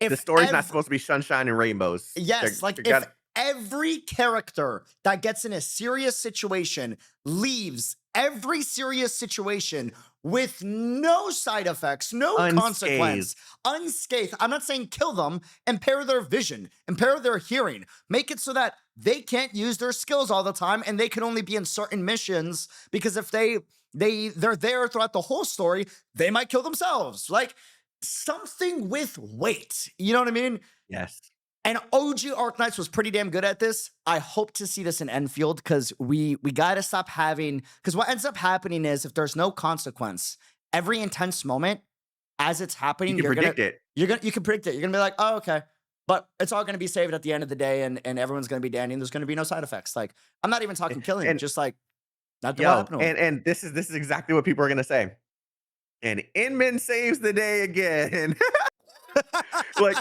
The If story's not supposed to be sunshine and rainbows. Yes, like They if got every character that gets in a serious situation leaves every serious situation with no side effects, no unscathed. consequence, unscathed. I'm not saying kill them, impair their vision, impair their hearing, make it so that they can't use their skills all the time and they can only be in certain missions because if they're there throughout the whole story, they might kill themselves. Like something with weight. You know what I mean? Yes. And OG Arknights was pretty damn good at this. I hope to see this in Enfield because we gotta stop having because what ends up happening is if there's no consequence, every intense moment as it's You happening, can predict it. you can predict it. You're gonna be like, oh, okay. But it's all gonna be saved at the end of the day, and everyone's gonna be dandy, and there's gonna be no side effects. Like, I'm not even talking killing, And just like nothing will yo, happen to him. and this is exactly what people are gonna say. And Inman saves the day again. Like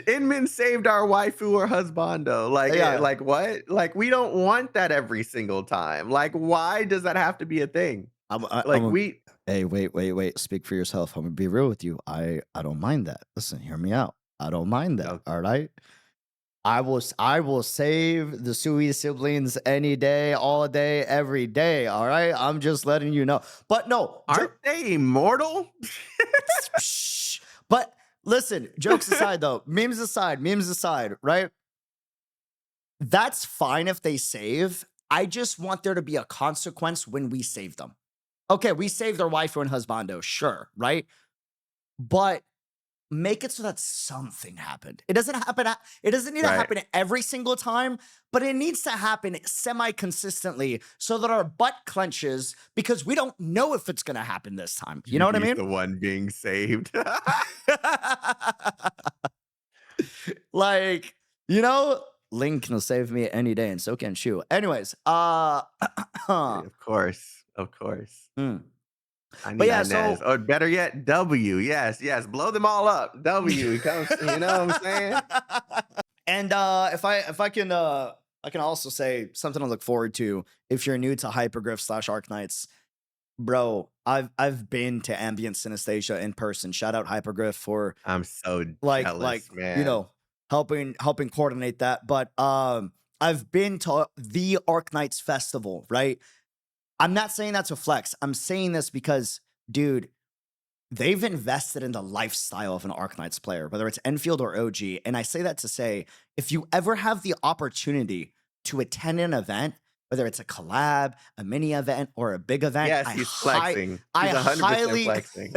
Inman saved our waifu or husbando. Like Yeah. like what? Like we don't want that every single time. Like why does that have to be a thing? Like I'm we Hey, wait. Speak for yourself. I'm gonna be real with you. I don't mind that. Listen, hear me out. I don't mind that. no, All right. I will save the Sui siblings any day, all day, every day. All right. I'm just letting you know. But no, aren't they immortal? Shh. But listen, jokes aside though, memes aside, right? That's fine if they save. I just want there to be a consequence when we save them. Okay, we saved their wife and husbando, sure, right? But make it so that something happened. It doesn't need to Right. happen every single time, but it needs to happen semi-consistently so that our butt clenches because we don't know if it's gonna happen this time. You know what I He's mean? the one being saved. Like, Link can save me any day, and so can Shu. Anyways, Of course. Of course. hmm. I But need yeah, Inez. so Or better yet, W. Yes, yes. Blow them all up. W comes, you know what I'm saying? and if I can also say something to look forward to if you're new to Hypergriff slash Arknights. Bro, I've been to Ambient Synesthesia in person. Shout out Hypergriff for I'm so like jealous, man. helping coordinate that. But I've been to the Arknights festival, right? I'm not saying that to flex. I'm saying this because, dude, they've invested in the lifestyle of an Arknights player, whether it's Enfield or OG. And I say that to say, if you ever have the opportunity to attend an event whether it's a collab, a mini event, or a big event, Yes, he's flexing. I He's 100% highly flexing.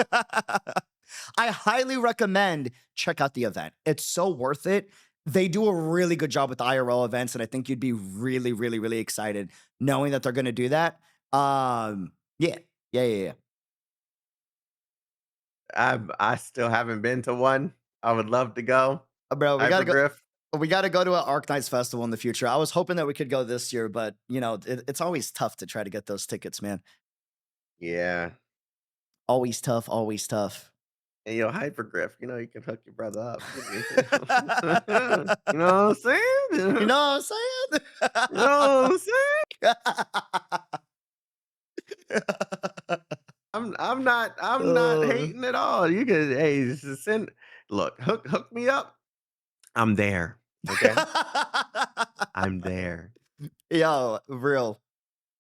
I highly recommend check out the event. It's so worth it. They do a really good job with the IRL events, and I think you'd be really, really, really excited knowing that they're gonna do that. Yeah. Yeah, yeah, yeah. I still haven't been to one. I would love to go. Bro, Hypergriff. we gotta go to an Arknights festival in the future. I was hoping that we could go this year, but, it's always tough to try to get those tickets, man. Yeah. Always tough, always tough. And yo, Hypergriff, you can hook your brother up. You know what I'm You saying? know what You know what I'm saying? I'm saying? I'm not Uh. hating at all. You can send hook me up. I'm there. Okay? I'm there. Yo, real.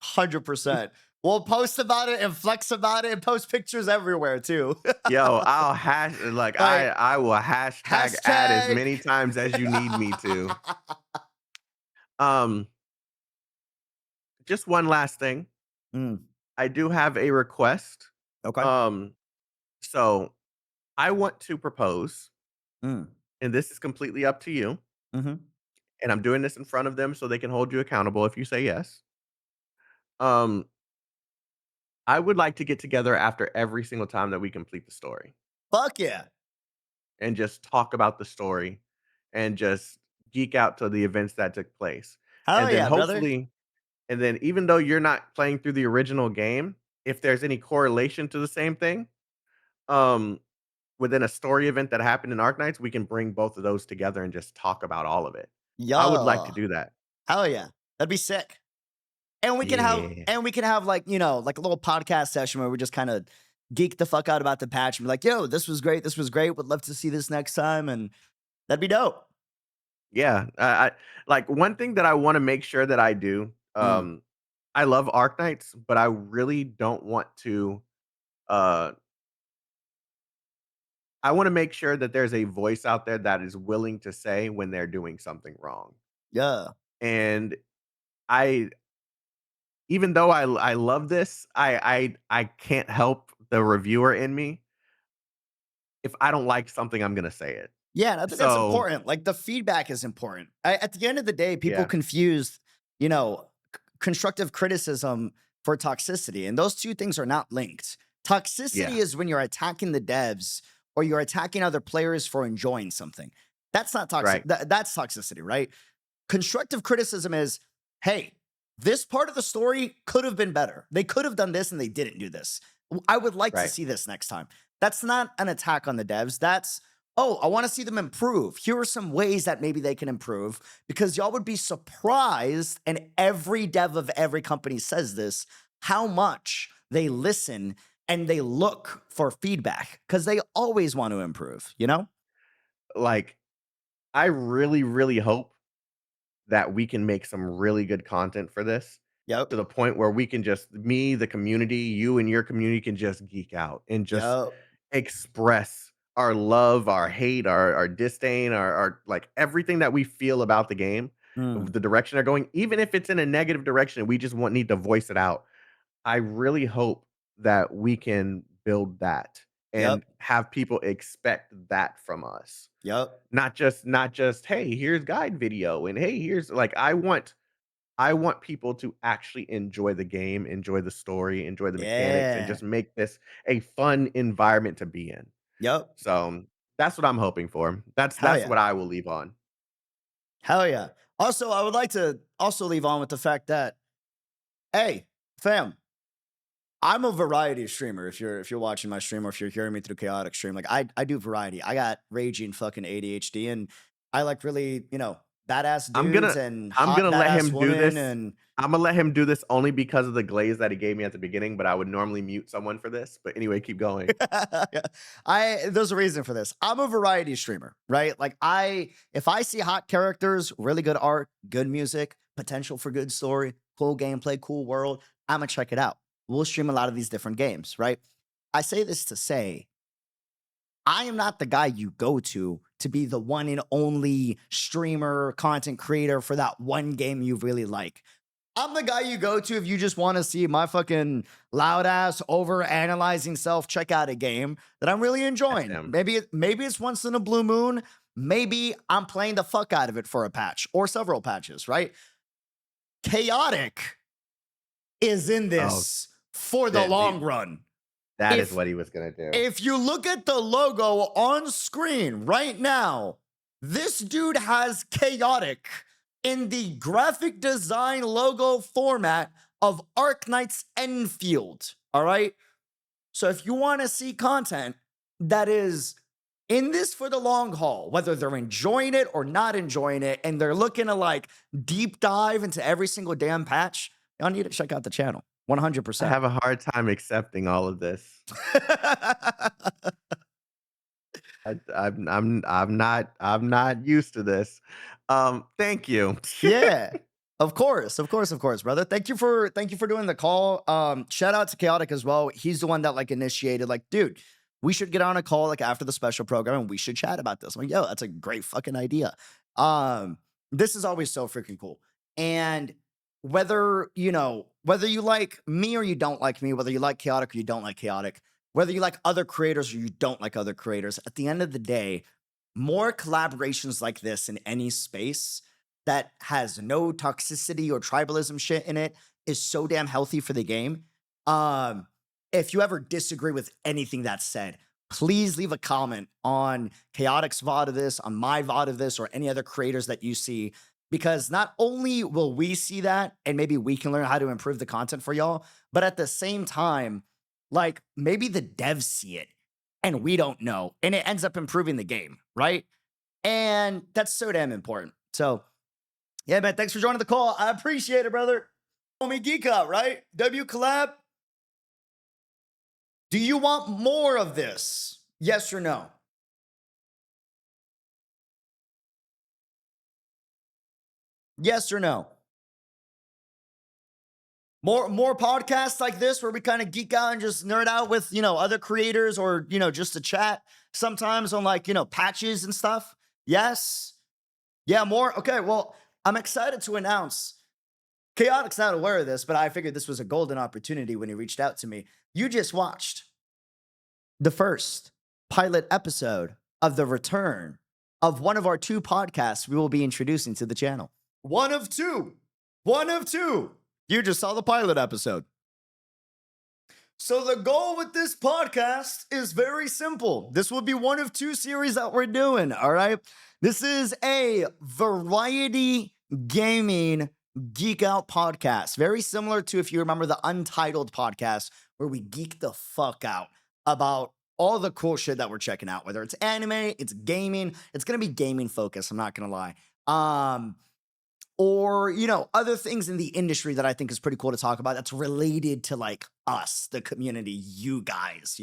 100%. We'll post about it and flex about it and post pictures everywhere too. Yo, I'll hash like Like, I will hashtag add as hashtag. many times as you need me to. Um, just one last thing. Mm, I do have a request. okay. Um, so I want to propose, Mm, and this is completely up to you. mhm. And I'm doing this in front of them so they can hold you accountable if you say yes. Um, I would like to get together after every single time that we complete the story Fuck yeah. and just talk about the story and just geek out to the events that took place. Hell And then yeah, brother. hopefully, and then even though you're not playing through the original game, if there's any correlation to the same thing, um, within a story event that happened in Arknights, we can bring both of those together and just talk about all of it. I would like to Yo. do that. Hell yeah. That'd be sick. Yeah. And we can have like, like a little podcast session where we just kind of geek the fuck out about the patch and be like, yo, this was great. This was great. Would love to see this next time. And that'd be dope. Yeah, I like, one thing that I wanna make sure that I do, Mm, I love Arknights, but I really don't want to, uh I wanna make sure that there's a voice out there that is willing to say when they're doing something wrong, yeah. and I even though I love this, I can't help the reviewer in me. If I don't like something, I'm gonna say it. Yeah, and I think that's So, important. Like the feedback is important. At the end of the day, people yeah, confuse, constructive criticism for toxicity, and those two things are not linked. Toxicity yeah, is when you're attacking the devs or you're attacking other players for enjoying something. That's not toxic. right, That's toxicity, right? Constructive criticism is, hey, this part of the story could have been better. They could have done this and they didn't do this. I would like to right. see this next time. That's not an attack on the devs. That's, oh, I want to see them improve. Here are some ways that maybe they can improve because y'all would be surprised. And every dev of every company says this how much they listen and they look for feedback because they always want to improve, you know? Like, I really, really hope that we can make some really good content for this Yep. to the point where we can just me, the community, you and your community can just geek out and just Yep. express our love, our hate, our disdain, our like everything that we feel about the game, Mm, the direction they're going, even if it's in a negative direction, we just want need to voice it out. I really hope that we can build that yep. and have people expect that from us. Yep. Not just, "Hey, here's guide video," and, "Hey, here's" like, I want people to actually enjoy the game, enjoy the story, enjoy the mechanics, and Yeah. just make this a fun environment to be in. Yep. So, that's what I'm hoping for. That's Hell that's yeah. what I will leave on. Hell yeah. Also, I would like to also leave on with the fact that, hey, fam, I'm a variety streamer. If you're watching my stream or if you're hearing me through chaotic stream, like I do variety. I got raging fucking ADHD and I like really, badass I'm dudes gonna and I'm hot gonna let badass him do women this. and Imma let him do this only because of the glaze that he gave me at the beginning, but I would normally mute someone for this. But anyway, keep going. there's a reason for this. I'm a variety streamer, right? Like if I see hot characters, really good art, good music, potential for good story, cool gameplay, cool world, I'm gonna check it out. We'll stream a lot of these different games, right? I say this to say I am not the guy you go to be the one and only streamer, content creator for that one game you really like. I'm the guy you go to if you just want to see my fucking loud ass over analyzing self check out a game that I'm really That's enjoying. him. Maybe it's once in a blue moon. Maybe I'm playing the fuck out of it for a patch or several patches, right? Chaotic is in Oh, this for the that long run. that is If what he was gonna do. if you look at the logo on screen right now, this dude has chaotic in the graphic design logo format of Arknights Endfield. All right. So if you want to see content that is in this for the long haul, whether they're enjoying it or not enjoying it, and they're looking to like deep dive into every single damn patch, y'all need to check out the channel. I 100%. have a hard time accepting all of this. I'm not used to this. Thank you. Yeah. Of course, brother. Thank you for doing the call. Shout out to Chaotic as well. He's the one that like initiated, like, dude, we should get on a call like after the special program and we should chat about this. I'm like, yo, that's a great fucking idea. Um, this is always so freaking cool. And whether you like me or you don't like me, whether you like Chaotic or you don't like Chaotic, whether you like other creators or you don't like other creators, at the end of the day, more collaborations like this in any space that has no toxicity or tribalism shit in it is so damn healthy for the game. Um, if you ever disagree with anything that's said, please leave a comment on Chaotic's VOD of this, on my VOD of this, or any other creators that you see. Because not only will we see that and maybe we can learn how to improve the content for y'all, but at the same time, like maybe the devs see it and we don't know, and it ends up improving the game, right? And that's so damn important. So, yeah, man, thanks for joining the call. I appreciate it, brother. Homie Geek Out, right? W collab. Do you want more of this? Yes or no? Yes or no? More podcasts like this where we kind of geek out and just nerd out with, other creators or, just to chat sometimes on like, patches and stuff. Yes. Yeah, more. Okay, well, I'm excited to announce Chaotic's not aware of this, but I figured this was a golden opportunity when he reached out to me. You just watched the first pilot episode of the return of one of our two podcasts we will be introducing to the channel. One of two. One of two. You just saw the pilot episode. So the goal with this podcast is very simple. This will be one of two series that we're doing, all right? This is a variety gaming geek out podcast, very similar to, if you remember, the Untitled podcast, where we geek the fuck out about all the cool shit that we're checking out, whether it's anime, it's gaming. It's going to be gaming focused, I'm not going to lie. Or, other things in the industry that I think is pretty cool to talk about that's related to like us, the community, you guys,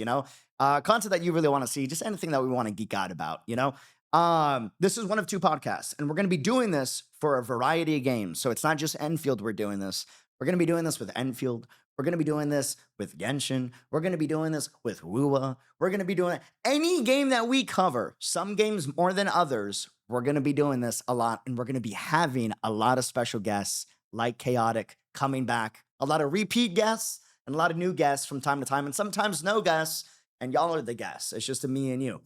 content that you really want to see, just anything that we want to geek out about, this is one of two podcasts, and we're going to be doing this for a variety of games. So it's not just Enfield we're doing this. We're going to be doing this with Enfield. We're going to be doing this with Genshin. We're going to be doing this with Wuwa. We're going to be doing any game that we cover, some games more than others. We're going to be doing this a lot, and we're going to be having a lot of special guests like Chaotic coming back, a lot of repeat guests and a lot of new guests from time to time, and sometimes no guests, and y'all are the guests. It's just a me and you.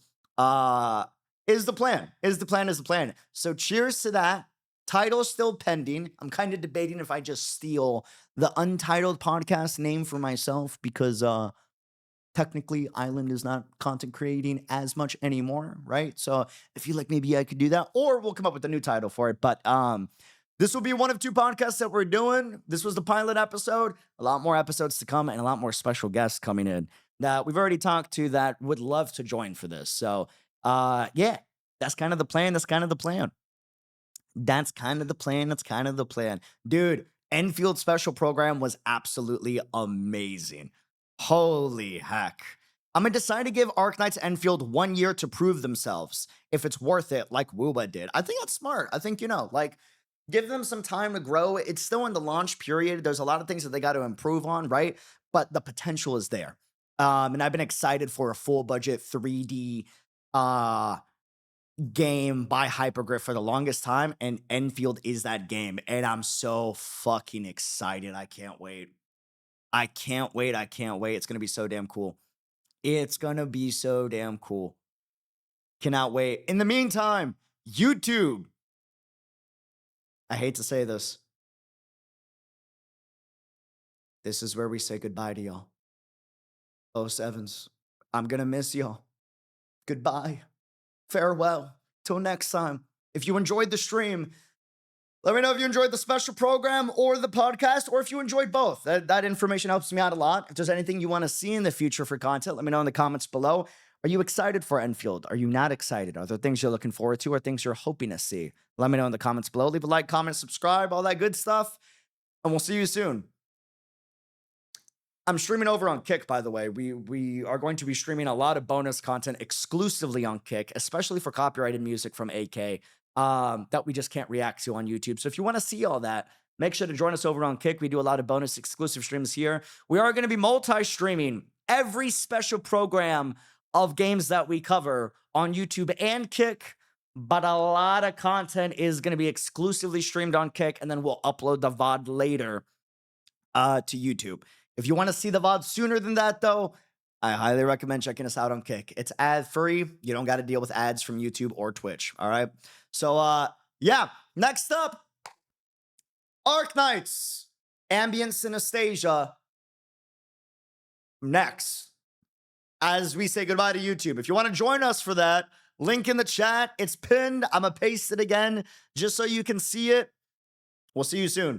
Is the plan. Is the plan. So cheers to that. Title still pending. I'm kind of debating if I just steal the Untitled podcast name for myself because technically Island is not content creating as much anymore, right? So I feel like maybe I could do that, or we'll come up with a new title for it. But this will be one of two podcasts that we're doing. This was the pilot episode. A lot more episodes to come and a lot more special guests coming in that we've already talked to that would love to join for this. So yeah, that's kind of the plan. That's kind of the plan. Dude, Enfield special program was absolutely amazing. Holy heck. I'm going to decide to give Arknights Enfield 1 year to prove themselves. If it's worth it, like Wuba did. I think that's smart. I think, give them some time to grow. It's still in the launch period. There's a lot of things that they got to improve on, right? But the potential is there. And I've been excited for a full budget 3D game by Hypergriff for the longest time, and Enfield is that game. And I'm so fucking excited. I can't wait. I can't wait. I can't wait. It's going to be so damn cool. It's going to be so damn cool. Cannot wait. In the meantime, YouTube. I hate to say this. This is where we say goodbye to y'all. Oh, sevens. I'm going to miss y'all. Goodbye. Farewell. Till next time. If you enjoyed the stream, let me know if you enjoyed the special program or the podcast, or if you enjoyed both. That information helps me out a lot. If there's anything you want to see in the future for content, let me know in the comments below. Are you excited for Enfield? Are you not excited? Are there things you're looking forward to or things you're hoping to see? Let me know in the comments below. Leave a like, comment, subscribe, all that good stuff. And we'll see you soon. I'm streaming over on Kick, by the way. We are going to be streaming a lot of bonus content exclusively on Kick, especially for copyrighted music from AK that we just can't react to on YouTube. So if you want to see all that, make sure to join us over on Kick. We do a lot of bonus exclusive streams here. We are going to be multi-streaming every special program of games that we cover on YouTube and Kick, but a lot of content is going to be exclusively streamed on Kick, and then we'll upload the VOD later to YouTube. If you want to see the VOD sooner than that, though, I highly recommend checking us out on Kick. It's ad-free. You don't got to deal with ads from YouTube or Twitch, all right? So, yeah, next up, Arknights Ambient Synesthesia. Next, as we say goodbye to YouTube. If you want to join us for that, link in the chat. It's pinned. I'm going to paste it again just so you can see it. We'll see you soon.